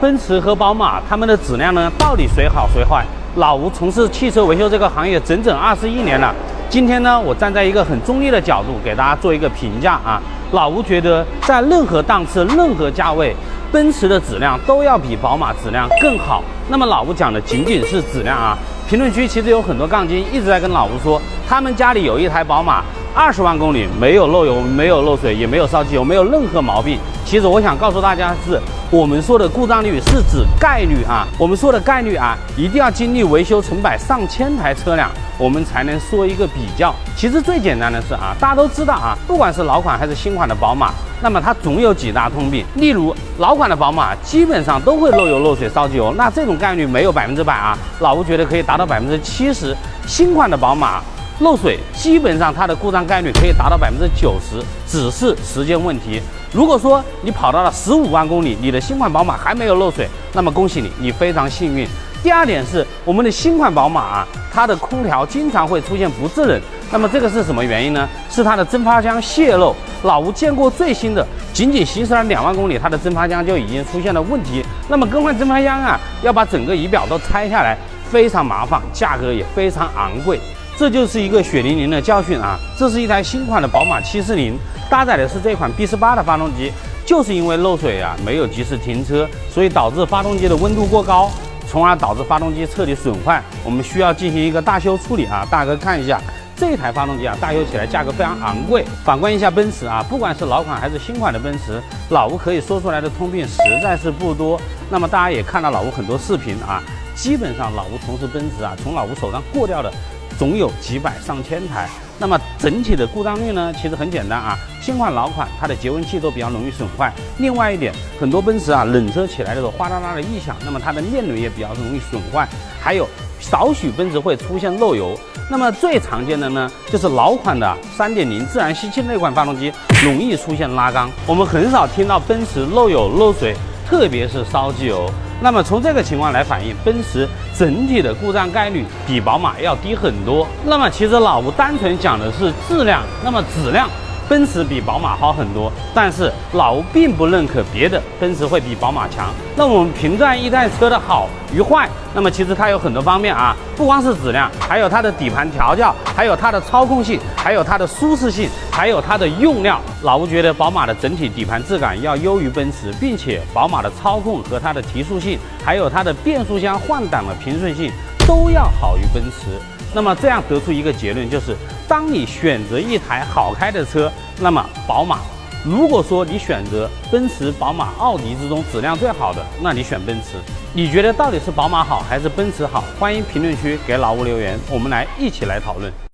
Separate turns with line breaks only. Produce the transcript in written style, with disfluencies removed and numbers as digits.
奔驰和宝马它们的质量呢，到底谁好谁坏？老吴从事汽车维修这个行业整整21年了。今天呢，我站在一个很中立的角度给大家做一个评价啊。老吴觉得，在任何档次、任何价位，奔驰的质量都要比宝马质量更好。那么老吴讲的仅仅是质量啊。评论区其实有很多杠精一直在跟老吴说，他们家里有一台宝马，20万公里没有漏油、没有漏水、也没有烧机油，没有任何毛病。其实我想告诉大家是，我们说的故障率是指概率啊，我们说的概率啊，一定要经历维修成百上千台车辆，我们才能说一个比较。其实最简单的是啊，大家都知道啊，不管是老款还是新款的宝马，那么它总有几大通病。例如老款的宝马基本上都会漏油、漏水、烧机油，那这种概率没有100%啊，老吴觉得可以达到70%。新款的宝马漏水基本上它的故障概率可以达到90%，只是时间问题。如果说你跑到了15万公里，你的新款宝马还没有漏水，那么恭喜你，你非常幸运。第二点是，我们的新款宝马啊，它的空调经常会出现不制冷，那么这个是什么原因呢？是它的蒸发箱泄漏。老吴见过最新的，仅行驶了2万公里，它的蒸发箱就已经出现了问题。那么更换蒸发箱啊，要把整个仪表都拆下来，非常麻烦，价格也非常昂贵。这就是一个血淋淋的教训啊！这是一台新款的宝马740，搭载的是这款 B18的发动机，就是因为漏水啊，没有及时停车，所以导致发动机的温度过高，从而导致发动机彻底损坏。我们需要进行一个大修处理啊！大家看一下这台发动机啊，大修起来价格非常昂贵。反观一下奔驰啊，不管是老款还是新款的奔驰，老吴可以说出来的通病实在是不多。那么大家也看到老吴很多视频啊，基本上老吴从事奔驰啊，从老吴手上过掉的总有几百上千台。那么整体的故障率呢，其实很简单啊，新款老款它的节温器都比较容易损坏。另外一点，很多奔驰啊冷车起来的时候哗啦啦的异响，那么它的链轮也比较容易损坏。还有少许奔驰会出现漏油。那么最常见的呢，就是老款的3.0自然吸气那款发动机容易出现拉缸。我们很少听到奔驰漏油漏水，特别是烧机油。那么从这个情况来反映，奔驰整体的故障概率比宝马要低很多。那么其实老吴单纯讲的是质量，那么质量奔驰比宝马好很多，但是老吴并不认可别的奔驰会比宝马强。那我们评价一台车的好与坏，那么其实它有很多方面啊，不光是质量，还有它的底盘调教，还有它的操控性，还有它的舒适性，还有它的用料。老吴觉得宝马的整体底盘质感要优于奔驰，并且宝马的操控和它的提速性，还有它的变速箱换挡的平顺性都要好于奔驰。那么这样得出一个结论，就是当你选择一台好开的车，那么宝马。如果说你选择奔驰、宝马、奥迪之中质量最好的，那你选奔驰。你觉得到底是宝马好还是奔驰好？欢迎评论区给老吴留言，我们一起来讨论。